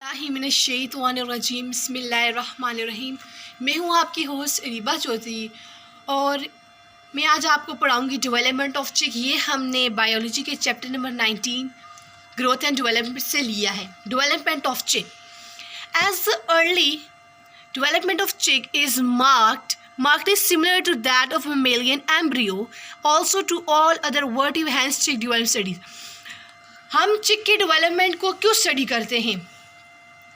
बिस्मिल्लाहिर्रहमानिर्रहीम बिस्मिल्लाहिर्रहमानिर्रहीम। मैं हूँ आपकी होस्ट रीबा चौधरी और मैं आज आपको पढ़ाऊँगी डेवलपमेंट ऑफ चिक। ये हमने बायोलॉजी के chapter number 19 growth and development से लिया है। Development of chick as the early development of chick is marked is similar to that of mammalian embryo, also to all other vertebrate hence chick development studies। हम चिक के development को क्यों study करते हैं?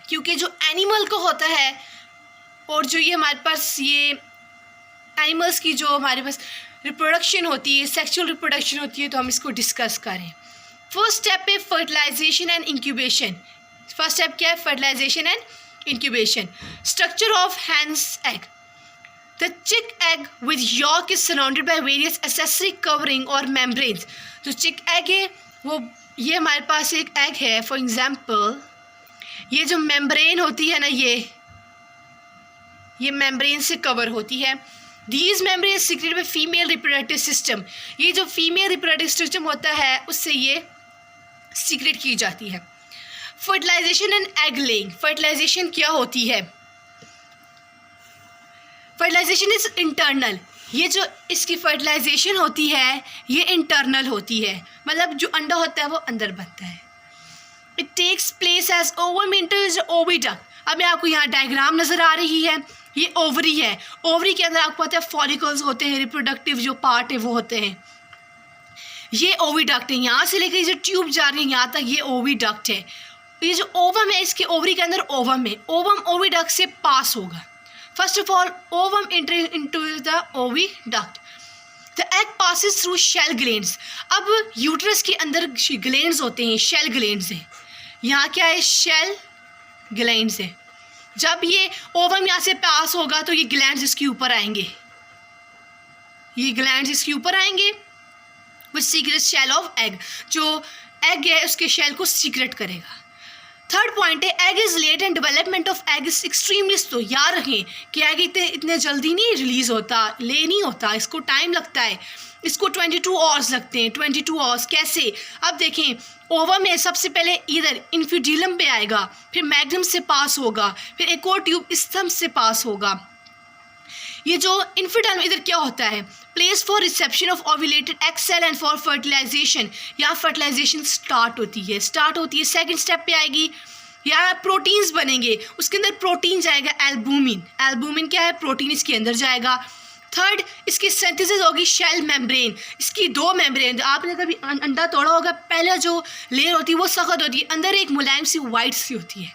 क्योंकि जो एनिमल को होता है और जो ये हमारे पास ये एनिमल्स की जो हमारे पास रिप्रोडक्शन होती है, सेक्सुअल रिप्रोडक्शन होती है, तो हम इसको डिस्कस करें। फर्स्ट स्टेप है fertilisation and incubation. First step क्या है? Fertilisation and incubation. Structure of hen's egg. The chick egg with yolk is surrounded by various accessory covering और मेम्ब्रेन्स। जो चिक एग है वो ये हमारे पास एक एग है। फॉर एग्जाम्पल ये जो मेम्ब्रेन होती है ना, ये मेम्ब्रेन से कवर होती है। These membrane secret by female reproductive system. ये जो फीमेल रिप्रोडक्टिव सिस्टम होता है उससे ये सीक्रेट की जाती है। Fertilisation and egg laying. Fertilisation क्या होती है? Fertilisation is internal. ये जो इसकी फर्टिलाइजेशन होती है ये इंटरनल होती है, मतलब जो अंडा होता है वो अंदर बनता है। It takes place as ovum enters oviduct. अब मैं आपको यहाँ डायग्राम नज़र आ रही है, ये ओवरी है। ओवरी के अंदर आपको पता है फॉलिकल्स होते हैं, रिप्रोडक्टिव जो पार्ट है वो होते हैं। ये ओविडक्ट है, यहाँ से लेकर जो ट्यूब जा रही है यहाँ तक ये ओविडक्ट है। ये जो ओवम है इसके ओवरी के अंदर ओवम है, ओवम ओविडक्ट से पास होगा। First of all ovum enter into the oviduct. The egg passes through shell glands. अब यूट्रस के अंदर ग्लैंड्स होते हैं, शेल ग्लैंड्स है। यहाँ क्या है? शेल ग्लैंड्स है। जब ये ओवम यहाँ से पास होगा तो ये ग्लैंड्स इसके ऊपर आएंगे, ये ग्लैंड्स इसके ऊपर आएंगे with secrete shell of egg. जो एग है उसके शेल को सीक्रेट करेगा। थर्ड पॉइंट है egg is laid and development of egg is extremely slow. याद रखें कि एग इतने जल्दी नहीं रिलीज होता, ले नहीं होता, इसको टाइम लगता है। इसको 22 आवर्स लगते हैं। 22 आवर्स कैसे? अब देखें ओवम में सबसे पहले इधर इन्फ्यूडिलम पे आएगा, फिर मैग्नम से पास होगा, फिर एक और ट्यूब इस्थम से पास होगा। ये जो इन्फ्यूडिलम इधर क्या होता है? Place for reception of ovulated egg cell and for fertilisation. यहाँ फर्टिलाइजेशन स्टार्ट होती है। सेकंड स्टेप पे आएगी, यहाँ प्रोटीन्स बनेंगे, उसके अंदर प्रोटीन जाएगा एल्बुमिन। एल्बुमिन क्या है? प्रोटीन इसके अंदर जाएगा। थर्ड इसकी सिंथेसिस होगी शेल मेम्ब्रेन। इसकी दो मेम्ब्रेन, आपने कभी अंडा तोड़ा होगा, पहले जो लेयर होती है वो सख्त होती है, अंदर एक मुलायम सी वाइट सी होती है,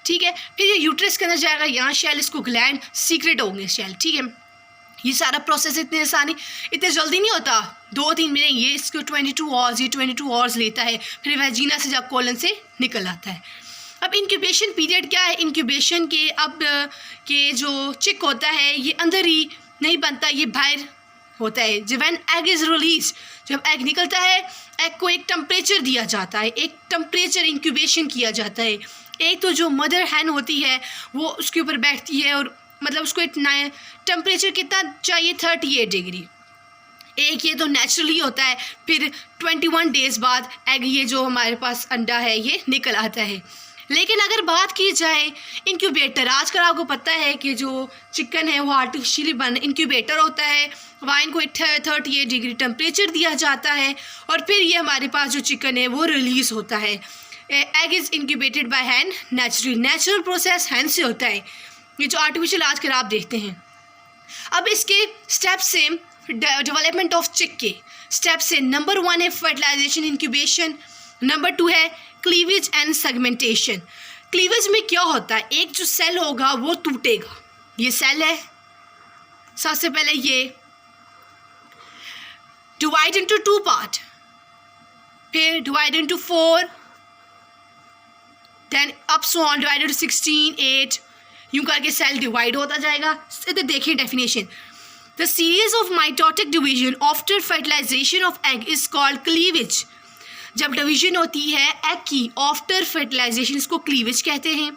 ठीक है। फिर ये यूट्रस के अंदर जाएगा, यहाँ शेल, इसको ग्लैंड, सीक्रेट होंगे शेल, ठीक है। ये सारा प्रोसेस इतने आसानी इतने जल्दी नहीं होता, 2-3 मिनट। ये इसको 22 आवर्स, ये 22 आवर्स लेता है, फिर वेजिना से जब कोलन से निकल आता है। अब इंक्यूबेशन पीरियड क्या है? इंक्यूबेशन के अब के जो चिक होता है ये अंदर ही नहीं बनता, ये बाहर होता है। जब व्हेन एग इज़ रिलीज, जब एग निकलता है एग को एक टेम्परेचर दिया जाता है, एक टेम्परेचर इंक्यूबेशन किया जाता है। एक तो जो मदर हैन होती है वो उसके ऊपर बैठती है और मतलब उसको इतना टेम्परेचर कितना चाहिए? 38 डिग्री। एक ये तो नेचुरली होता है। फिर 21 डेज़ बाद एग, ये जो हमारे पास अंडा है ये निकल आता है। लेकिन अगर बात की जाए इंक्यूबेटर, आजकल आपको पता है कि जो चिकन है वो आर्टिफिशियली बन इंक्यूबेटर होता है, वहाँ इनको 38 डिग्री टेम्परेचर दिया जाता है और फिर ये हमारे पास जो चिकन है वो रिलीज़ होता है। Egg is incubated by hand natural process hand से होता है, ये जो आर्टिफिशियल आजकल आप देखते हैं। अब इसके स्टेप से डेवलपमेंट ऑफ चिक के स्टेप से नंबर 1 है फर्टिलाइजेशन इंक्यूबेशन, नंबर 2 है क्लीवेज एंड सेगमेंटेशन। क्लीवेज में क्या होता है? एक जो सेल होगा वो टूटेगा, ये सेल है, सबसे पहले ये डिवाइड इनटू 2 पार्ट, फिर divide into 4, then up so on divide into 16, 8, यूं करके सेल डिवाइड होता जाएगा। इधर देखिए definition, the series of mitotic division after fertilisation of egg is called cleavage. जब डिवीजन होती है एग की आफ्टर फर्टिलाइजेशन इसको क्लीवेज कहते हैं।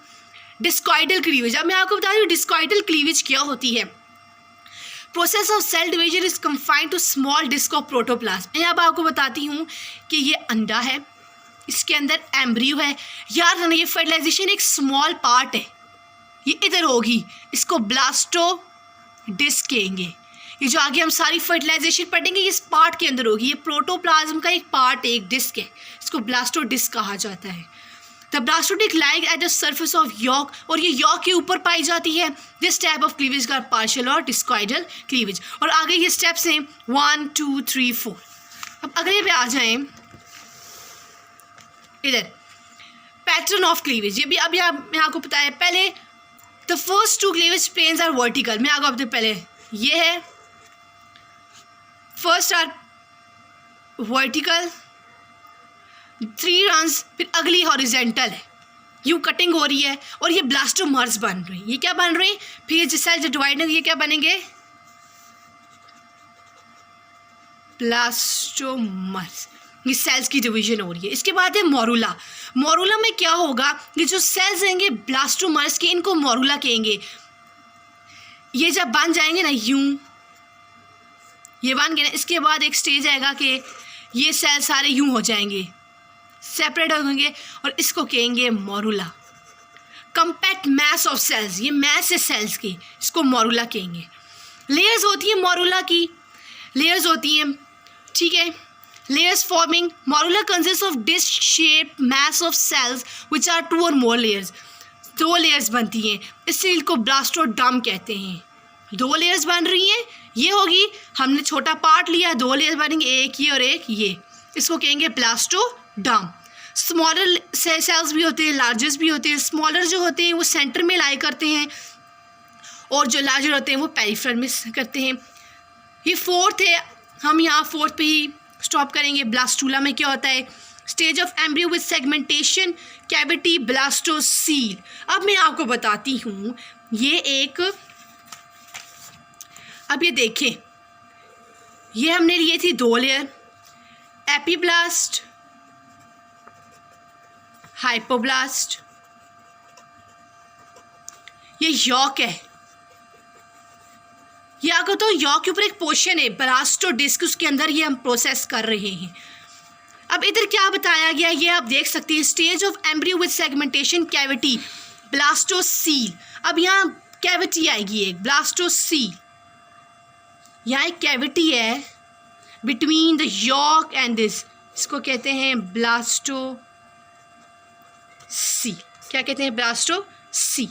डिस्कॉइडल क्लीवेज, अब मैं आपको बता दूँ डिस्कॉइडल क्लीवेज क्या होती है। Process of cell division is confined to small disc of protoplasm. मैं अब आपको बताती हूँ कि ये अंडा है, इसके अंदर एम्ब्रियो है। याद रखना ये फर्टिलाइजेशन एक स्मॉल पार्ट है, ये इधर होगी, इसको ब्लास्टोडिस्क कहेंगे। ये जो आगे हम सारी फर्टिलाइजेशन पढ़ेंगे ये इस पार्ट के अंदर होगी। ये प्रोटोप्लाज्म का एक पार्ट है, एक डिस्क है, इसको ब्लास्टोडिस्क कहा जाता है। The blastodisc lies at the surface of yolk, और ये यॉक के ऊपर पाई जाती है। दिस टाइप ऑफ क्लीवेज का पार्शियल और डिस्कॉइडल क्लीवेज। और आगे ये स्टेप्स हैं 1 2 3 4। अब अगले पे आ जाएं, इधर पैटर्न ऑफ क्लीवेज। ये भी अभी मैं आपको बताया पहले, the first 2 cleavage planes are vertical. मैं आपको अपने पहले ये है, फर्स्ट आर वर्टिकल, 3 रन्स, फिर अगली हॉरिजेंटल है, यूँ कटिंग हो रही है और ये ब्लास्टोमर्स बन रही हैं। ये क्या बन रही हैं? फिर ये सेल जो डिवाइड होंगे ये क्या बनेंगे? ब्लास्टोमर्स। ये सेल्स की डिवीजन हो रही है। इसके बाद है मोरूला। मोरूला में क्या होगा? ये जो सेल्स रहेंगे ब्लास्टोमर्स के, इनको मोरूला कहेंगे। ये जब बन जाएंगे ना यूं, ये बन गए ना, इसके बाद एक स्टेज आएगा कि ये सेल सारे यूं हो जाएंगे, सेपरेट होंगे, और इसको कहेंगे morula. Compact mass of cells, ये मैस है सेल्स की, इसको मोरूला कहेंगे। लेयर्स होती है मोरूला की, लेयर्स होती हैं, ठीक है। layers forming morula consists of disc shaped mass of cells which are 2 or more layers। 2 layers बनती हैं, इसलिए इनको ब्लास्टोडर्म कहते हैं। 2 layers बन रही हैं, ये होगी, हमने छोटा पार्ट लिया, 2 layers बनेंगे, एक ये और एक ये, इसको कहेंगे ब्लास्टोडर्म। स्मॉलर सेल्स भी होते हैं, लार्जेस्ट भी होते हैं। स्मॉलर जो होते हैं वो सेंटर में लाई करते हैं, और जो लार्जर होते हैं वो पेरिफेरल में करते हैं। ये 4th है, हम यहाँ 4th पे ही स्टॉप करेंगे। ब्लास्टूला में क्या होता है? Stage of embryo with segmentation, cavity, blastocoel. अब मैं आपको बताती हूँ, ये एक, अब ये देखें, ये हमने लिए थी 2 लेयर, एपीब्लास्ट, हाइपोब्लास्ट, ये यॉक है। ये आगे तो यॉक के ऊपर एक पोर्शन है ब्लास्टोडिस्क, उसके अंदर ये हम प्रोसेस कर रहे हैं। अब इधर क्या बताया गया ये आप देख सकते हैं, stage of embryo with segmentation, cavity, blastocoel. अब यहाँ कैविटी आएगी एक, ब्लास्टोसील। यहाँ एक कैविटी है between the yolk and this, इसको कहते हैं ब्लास्टोसील। क्या कहते हैं? ब्लास्टोसील।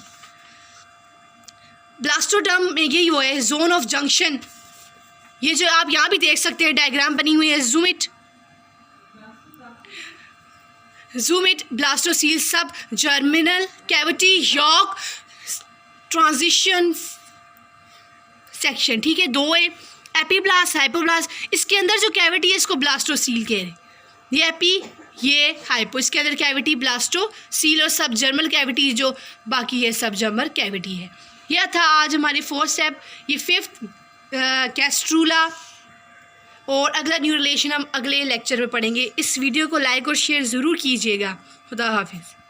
ब्लास्टोडर्म में यही वो है, जोन ऑफ जंक्शन। ये जो आप यहाँ भी देख सकते हैं डायग्राम बनी हुई है, zoom it, blastocoel, subgerminal cavity, yolk, transition section, ठीक है। 2 है, एपीब्लास्ट, हाइपोब्लास्ट। इसके अंदर जो कैविटी है इसको ब्लास्टोसील कह रहे हैं। ये एपी, ये हाइपो, इसके अंदर कैविटी ब्लास्टोसील, और सब जर्मल कैविटी जो बाकी है सब जर्मल कैविटी है। यह था आज हमारी 4th स्टेप। ये 5th कैस्ट्रूला, और अगला न्यू रिलेशन हम अगले लेक्चर में पढ़ेंगे। इस वीडियो को लाइक और शेयर ज़रूर कीजिएगा। खुदा हाफिज़।